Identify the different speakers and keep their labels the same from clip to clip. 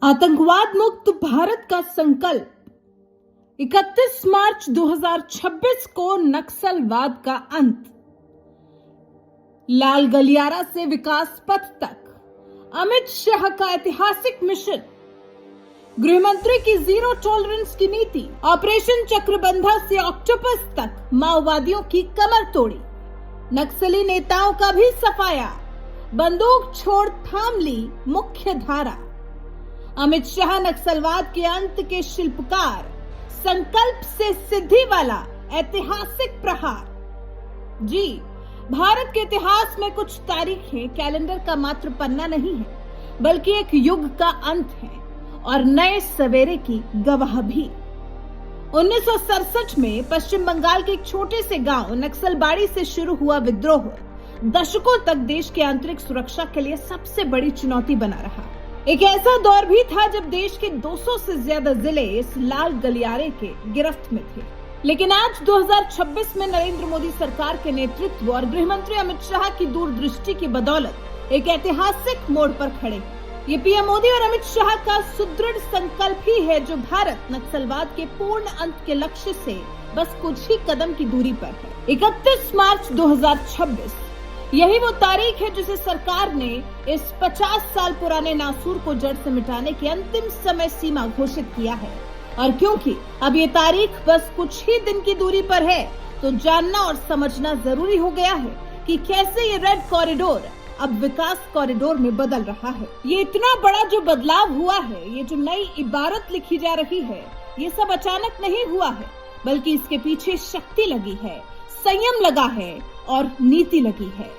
Speaker 1: आतंकवाद मुक्त भारत का संकल्प। 31 मार्च 2026 को नक्सलवाद का अंत। लाल गलियारा से विकास पथ तक अमित शाह का ऐतिहासिक मिशन। गृहमंत्री की जीरो टॉलरेंस की नीति। ऑपरेशन चक्रबंधा से ऑक्टोपस तक माओवादियों की कमर तोड़ी। नक्सली नेताओं का भी सफाया। बंदूक छोड़ थाम ली मुख्य धारा। अमित शाह नक्सलवाद के अंत के शिल्पकार। संकल्प से सिद्धि वाला ऐतिहासिक प्रहार। जी, भारत के इतिहास में कुछ तारीखें कैलेंडर का मात्र पन्ना नहीं है, बल्कि एक युग का अंत है और नए सवेरे की गवाह भी। 1967 में पश्चिम बंगाल के एक छोटे से गांव नक्सलबाड़ी से शुरू हुआ विद्रोह दशकों तक देश की आंतरिक सुरक्षा के लिए सबसे बड़ी चुनौती बना रहा। एक ऐसा दौर भी था जब देश के 200 से ज्यादा जिले इस लाल गलियारे के गिरफ्त में थे। लेकिन आज 2026 में नरेंद्र मोदी सरकार के नेतृत्व और गृह मंत्री अमित शाह की दूरदृष्टि की बदौलत एक ऐतिहासिक मोड़ पर खड़े। ये पीएम मोदी और अमित शाह का सुदृढ़ संकल्प ही है जो भारत नक्सलवाद के पूर्ण अंत के लक्ष्य से बस कुछ ही कदम की दूरी पर है। 31 मार्च 2026 यही वो तारीख है जिसे सरकार ने इस 50 साल पुराने नासूर को जड़ से मिटाने की अंतिम समय सीमा घोषित किया है। और क्योंकि अब ये तारीख बस कुछ ही दिन की दूरी पर है, तो जानना और समझना जरूरी हो गया है कि कैसे ये रेड कॉरिडोर अब विकास कॉरिडोर में बदल रहा है। ये इतना बड़ा जो बदलाव हुआ है, ये जो नई इबारत लिखी जा रही है, ये सब अचानक नहीं हुआ है, बल्कि इसके पीछे शक्ति लगी है, संयम लगा है और नीति लगी है।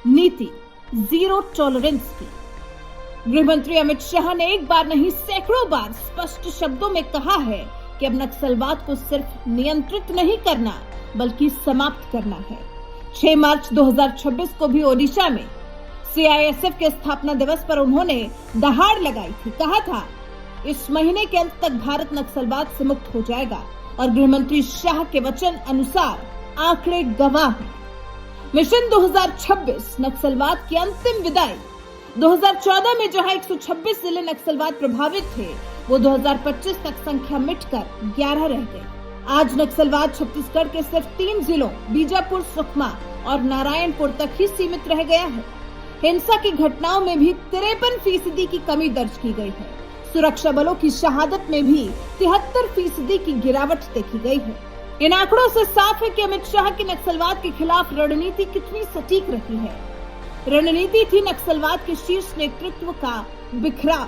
Speaker 1: नीति जीरो टॉलरेंस की। गृहमंत्री अमित शाह ने एक बार नहीं सैकड़ों बार स्पष्ट शब्दों में कहा है कि अब नक्सलवाद को सिर्फ नियंत्रित नहीं करना, बल्कि समाप्त करना है। 6 मार्च 2026 को भी ओडिशा में सीआईएसएफ के स्थापना दिवस पर उन्होंने दहाड़ लगाई थी। कहा था, इस महीने के अंत तक भारत नक्सलवाद से मुक्त हो जाएगा और गृहमंत्री शाह के वचन अनुसार आंकड़े गवाह हैं। मिशन 2026 नक्सलवाद की अंतिम विदाई। 2014 में जहां 126 जिले नक्सलवाद प्रभावित थे, वो 2025 तक संख्या मिटकर 11 रह गई। आज नक्सलवाद छत्तीसगढ़ के सिर्फ 3 जिलों बीजापुर, सुकमा और नारायणपुर तक ही सीमित रह गया है। हिंसा की घटनाओं में भी 53% की कमी दर्ज की गई है। सुरक्षा बलों की शहादत में भी 73% की गिरावट देखी गई है। इन आंकड़ों से साफ है कि अमित शाह की नक्सलवाद के खिलाफ रणनीति कितनी सटीक रही है। रणनीति थी नक्सलवाद के शीर्ष नेतृत्व का बिखराव।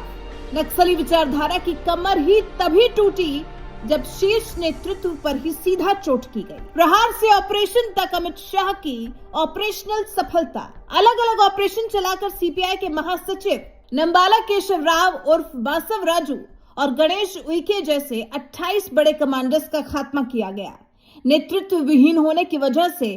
Speaker 1: नक्सली विचारधारा की कमर ही तभी टूटी जब शीर्ष नेतृत्व पर ही सीधा चोट की गई। प्रहार से ऑपरेशन तक अमित शाह की ऑपरेशनल सफलता। अलग अलग ऑपरेशन चलाकर सीपीआई के महासचिव नंबाला केशव राव उर्फ बासव राजू और गणेश उइके जैसे 28 बड़े कमांडर्स का खात्मा किया गया। नेतृत्व विहीन होने की वजह से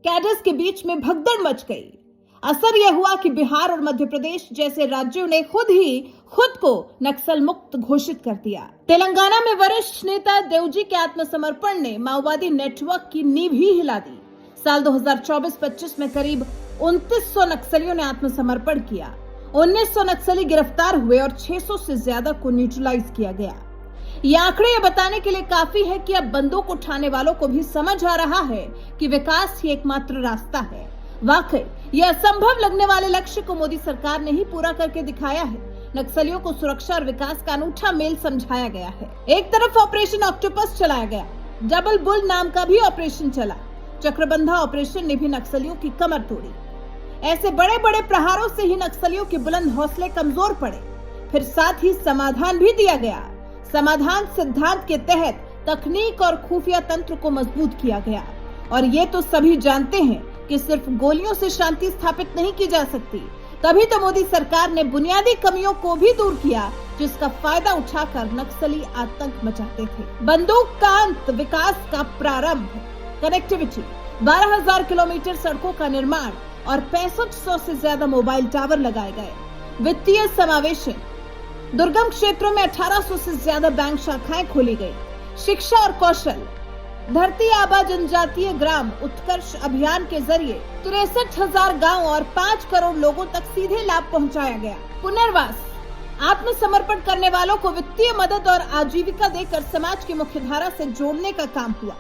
Speaker 1: कैडर्स के बीच में भगदड़ मच गई। असर यह हुआ कि बिहार और मध्य प्रदेश जैसे राज्यों ने खुद को नक्सल मुक्त घोषित कर दिया। तेलंगाना में वरिष्ठ नेता देवजी के आत्मसमर्पण ने माओवादी नेटवर्क की नींव ही हिला दी। साल 2024-25 में करीब 2900 नक्सलियों ने आत्मसमर्पण किया। 1900 नक्सली गिरफ्तार हुए और 600 से ज्यादा को न्यूट्रलाइज किया गया। ये आंकड़े ये बताने के लिए काफी है कि अब बंदूक उठाने वालों को भी समझ आ रहा है कि विकास ही एकमात्र रास्ता है। वाकई यह असंभव लगने वाले लक्ष्य को मोदी सरकार ने ही पूरा करके दिखाया है। नक्सलियों को सुरक्षा और विकास का अनूठा मेल समझाया गया है। एक तरफ ऑपरेशन ऑक्टोपस चलाया गया, डबल बुल नाम का भी ऑपरेशन चला। चक्रबंधा ऑपरेशन ने भी नक्सलियों की कमर तोड़ी। ऐसे बड़े बड़े प्रहारों से ही नक्सलियों के बुलंद हौसले कमजोर पड़े। फिर साथ ही समाधान भी दिया गया। समाधान सिद्धांत के तहत तकनीक और खुफिया तंत्र को मजबूत किया गया। और ये तो सभी जानते हैं कि सिर्फ गोलियों से शांति स्थापित नहीं की जा सकती। तभी तो मोदी सरकार ने बुनियादी कमियों को भी दूर किया, जिसका फायदा उठाकर नक्सली आतंक मचाते थे। बंदूक का अंत, विकास का प्रारंभ। कनेक्टिविटी, 12,000 किलोमीटर सड़कों का निर्माण और 6500 से ज्यादा मोबाइल टावर लगाए गए। वित्तीय समावेशन, दुर्गम क्षेत्रों में 1800 से ज्यादा बैंक शाखाएं खोली गई। शिक्षा और कौशल, धरती आबा जनजातीय ग्राम उत्कर्ष अभियान के जरिए 63,000 गाँव और 5 करोड़ लोगों तक सीधे लाभ पहुंचाया गया। पुनर्वास, आत्मसमर्पण करने वालों को वित्तीय मदद और आजीविका देकर समाज की मुख्यधारा से जोड़ने का काम हुआ।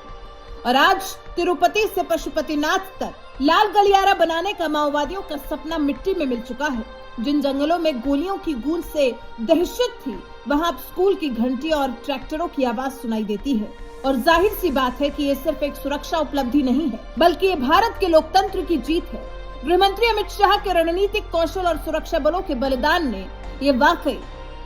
Speaker 1: और आज तिरुपति से पशुपतिनाथ तक लाल गलियारा बनाने का माओवादियों का सपना मिट्टी में मिल चुका है। जिन जंगलों में गोलियों की गूंज से दहशत थी, वहां अब स्कूल की घंटी और ट्रैक्टरों की आवाज सुनाई देती है। और जाहिर सी बात है कि ये सिर्फ एक सुरक्षा उपलब्धि नहीं है, बल्कि ये भारत के लोकतंत्र की जीत है। गृहमंत्री अमित शाह के रणनीतिक कौशल और सुरक्षा बलों के बलिदान ने ये वाकई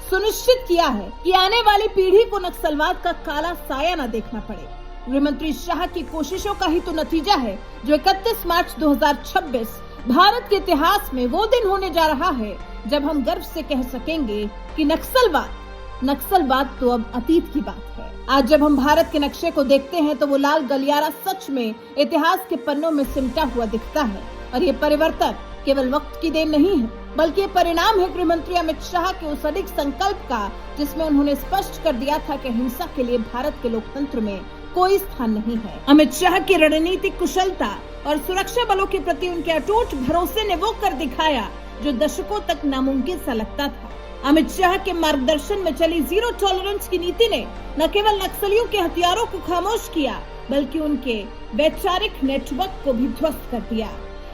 Speaker 1: सुनिश्चित किया है कि आने वाली पीढ़ी को नक्सलवाद का काला साया न देखना पड़े। गृहमंत्री शाह की कोशिशों का ही तो नतीजा है जो 31 मार्च 2026 भारत के इतिहास में वो दिन होने जा रहा है जब हम गर्व से कह सकेंगे कि नक्सलवाद तो अब अतीत की बात है। आज जब हम भारत के नक्शे को देखते हैं तो वो लाल गलियारा सच में इतिहास के पन्नों में सिमटा हुआ दिखता है। और ये परिवर्तन केवल वक्त की देन नहीं है, बल्कि ये परिणाम है गृहमंत्री अमित शाह के उस अडिग संकल्प का, जिसमें उन्होंने स्पष्ट कर दिया था कि हिंसा के लिए भारत के लोकतंत्र में कोई स्थान नहीं है। अमित शाह की रणनीतिक कुशलता और सुरक्षा बलों के प्रति उनके अटूट भरोसे ने वो कर दिखाया जो दशकों तक नामुमकिन सा लगता था। अमित शाह के मार्गदर्शन में चली जीरो टॉलरेंस की नीति ने न केवल नक्सलियों के हथियारों को खामोश किया, बल्कि उनके वैचारिक नेटवर्क को भी ध्वस्त कर दिया।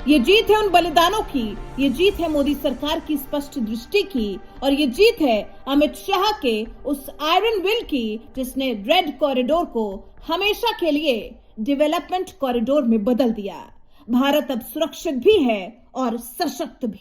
Speaker 1: ये जीत है उन बलिदानों की, ये जीत है मोदी सरकार की स्पष्ट दृष्टि की, और ये जीत है अमित शाह के उस आयरन विल की जिसने रेड कॉरिडोर को हमेशा के लिए डेवलपमेंट कॉरिडोर में बदल दिया। भारत अब सुरक्षित भी है और सशक्त भी।